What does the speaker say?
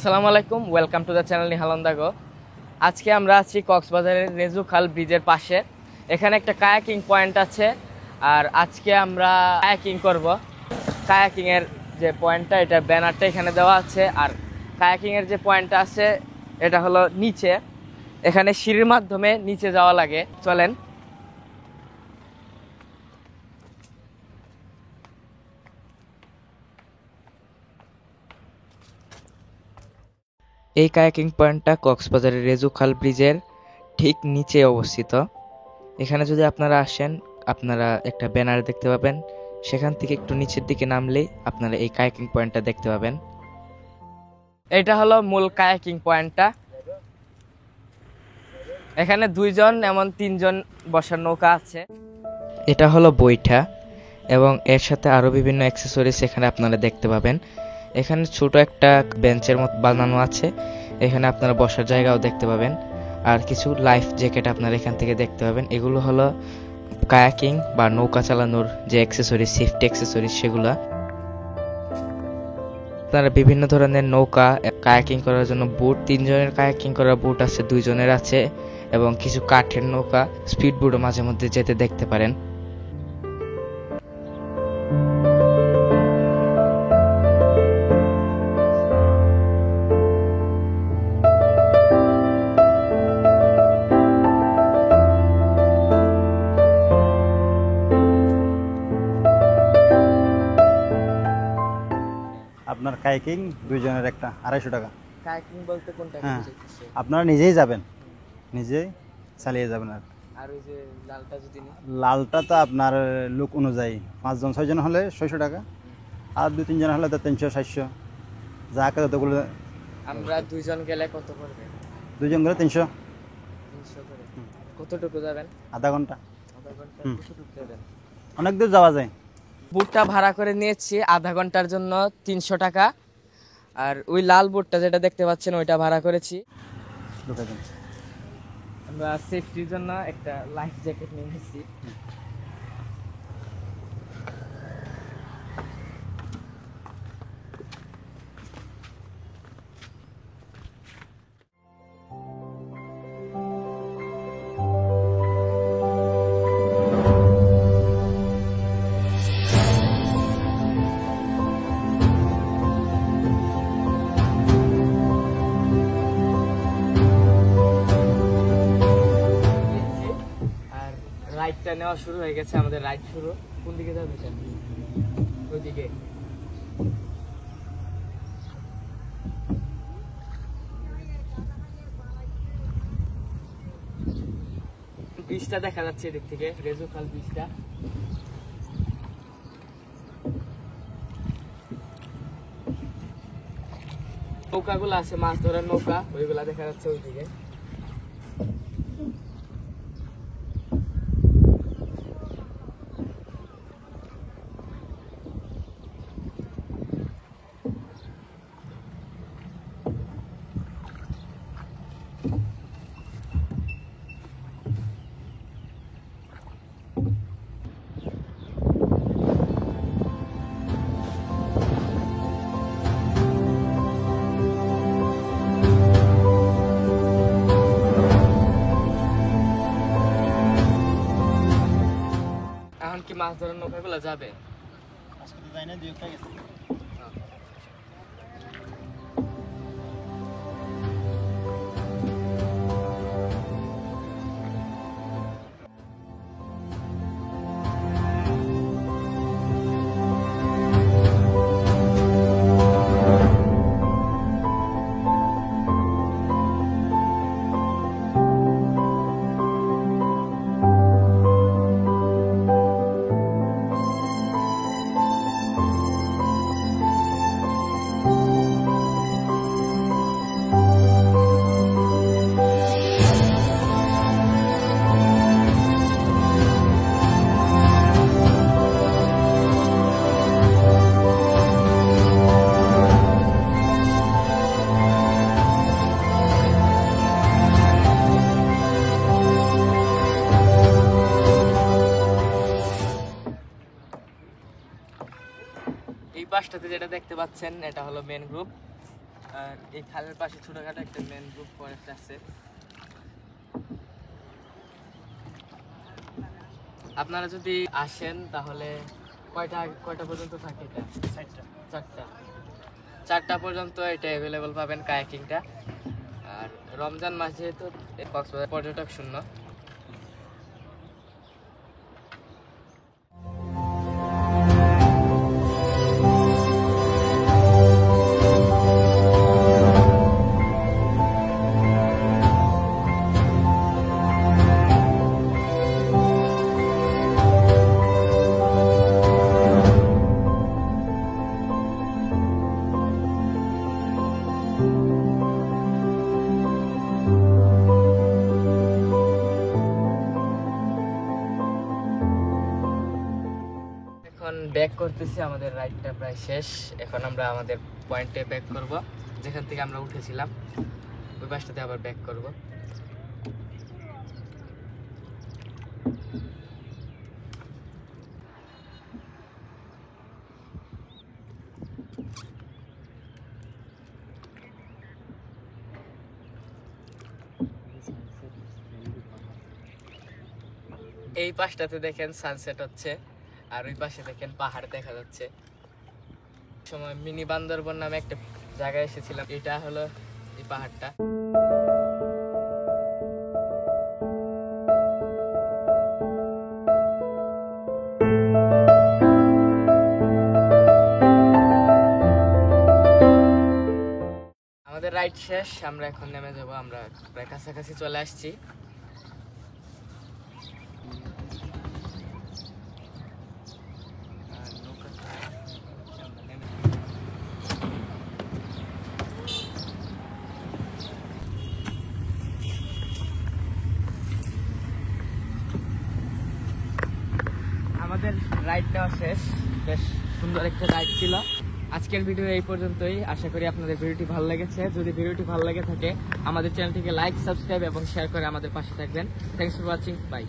আসসালামু আলাইকুম, welcome to the channel নিহালন্দাগো। আজকে আমরা আছি কক্সবাজারের রেজু খাল ব্রিজের পাশে। এখানে একটা কায়াকিং পয়েন্ট আছে, আর আজকে আমরা কায়াকিং করব। কায়াকিংয়ের যে পয়েন্টটা, এটা ব্যানারটা এখানে দেওয়া আছে। আর কায়াকিংয়ের যে পয়েন্টটা আছে এটা হলো নিচে, এখানে সিঁড়ির মাধ্যমে নিচে যাওয়া লাগে। চলেন। এই কায়াকিং পয়েন্টটা কক্সবাজারের রেজু খাল ব্রিজের ঠিক নিচে অবস্থিত। এখানে যদি আপনারা আসেন, আপনারা একটা ব্যানার দেখতে পাবেন। সেখান থেকে একটু নিচের দিকে নামলেই আপনারা এই কায়াকিং পয়েন্টটা দেখতে পাবেন। এটা হলো মূল কায়াকিং পয়েন্টটা। এখানে 2 জন এমন 3 জন বসার নৌকা আছে। এটা হলো বৈঠা, এবং এর সাথে আরো বিভিন্ন অ্যাক্সেসরিজ এখানে আপনারা দেখতে পাবেন। এখানে ছোট একটা বেঞ্চের মতো বানানো আছে, এখানে আপনারা বসার জায়গাও দেখতে পাবেন। আর কিছু লাইফ জ্যাকেট আপনারা এখান থেকে দেখতে পাবেন। এগুলো হলো কায়াকিং বা নৌকা চালানোর যে অ্যাক্সেসরিজ, সেফটি অ্যাক্সেসরিজ, সেগুলা। আপনারা বিভিন্ন ধরনের নৌকা, কায়াকিং করার জন্য বুট, 3 জনের কায়াকিং করার বুট আছে, 2 জনের আছে, এবং কিছু কাঠের নৌকা, স্পিড বোটও মাঝে মধ্যে যেতে দেখতে পারেন। আপনার কায়াকিং 2 জনের একটা 250 টাকা। কায়াকিং বলতে কোনটা? হ্যাঁ, আপনারা নিজেই যাবেন, নিজেই চালিয়ে যাবেন। আর ওই যে লালটা যদি নিই? লালটা তো আপনার লোক অনুযায়ী, 5 জন 6 জন হলে 600 টাকা, আর 2-3 জন হলে তো 300-400, যা কাজ ততগুলো। আমরা 2 জন গেলে কত পড়বে? 2 জন গেলে 300 করে। কতটুকু যাবেন? আধা ঘন্টা। আধা ঘন্টা? কতটুকু যাবেন? অনেক দূর যাওয়া যায়। বুটটা ভাড়া করে নিয়েছি আধা ঘন্টার জন্য 300 টাকা। আর ওই লাল বুটটা যেটা দেখতে পাচ্ছেন, ওইটা ভাড়া করেছি। আমরা সেফটির জন্য একটা লাইফ জ্যাকেট নিয়ে নিয়েছি। রাইডটা নেওয়া শুরু হয়ে গেছে, আমাদের রাইড শুরু। কোন দিকে যাবে? ওইদিকে। ব্রিজটা দেখা যাচ্ছে এদিক থেকে, রেজু খাল ব্রিজটা। নৌকাগুলো আছে, মাছ ধরার নৌকা, ওইগুলা দেখা যাচ্ছে ওইদিকে। এখন কি মাছ ধরার নৌকাগুলো যাবে? আজকে তো যাই না, 2 একটা গেছে। এই পাশটাতে যেটা দেখতে পাচ্ছেন, এটা হলো মেন গ্রুপ। আর এই খালের পাশে ছোটখাটো একটা ম্যানগ্রোভ ফরেস্ট আছে। আপনারা যদি আসেন তাহলে কয়টা পর্যন্ত থাকে এটা? 4টা পর্যন্ত এটা অ্যাভেলেবল পাবেন কায়াকিংটা। আর রমজান মাস যেহেতু কক্সবাজার পর্যটক শূন্য। এখন ব্যাক করতেছি, আমাদের রাইডটা প্রায় শেষ। এখন আমরা আমাদের পয়েন্টে ব্যাক করব, যেখান থেকে আমরা উঠেছিলাম ওই পাশটাতে আবার ব্যাক করব। এই পাশটাতে দেখেন সানসেট হচ্ছে, আর ওই পাশে দেখেন পাহাড় দেখা যাচ্ছে। সময় মিনি বান্দরবন নামে একটা জায়গায় এসেছিলাম, এটা হলো এই পাহাড়টা। আমাদের রাইড শেষ, আমরা এখন নেমে যাব। আমরা প্রায় কাছাকাছি চলে আসছি। আমাদের রাইড নেওয়া শেষ, বেশ সুন্দর একটা রাইড ছিল। আজকের ভিডিও এই পর্যন্তই। আশা করি আপনাদের ভিডিওটি ভালো লেগেছে। যদি ভিডিওটি ভালো লেগে থাকে আমাদের চ্যানেলটিকে লাইক, সাবস্ক্রাইব এবং শেয়ার করে আমাদের পাশে থাকবেন। Thanks for watching, by.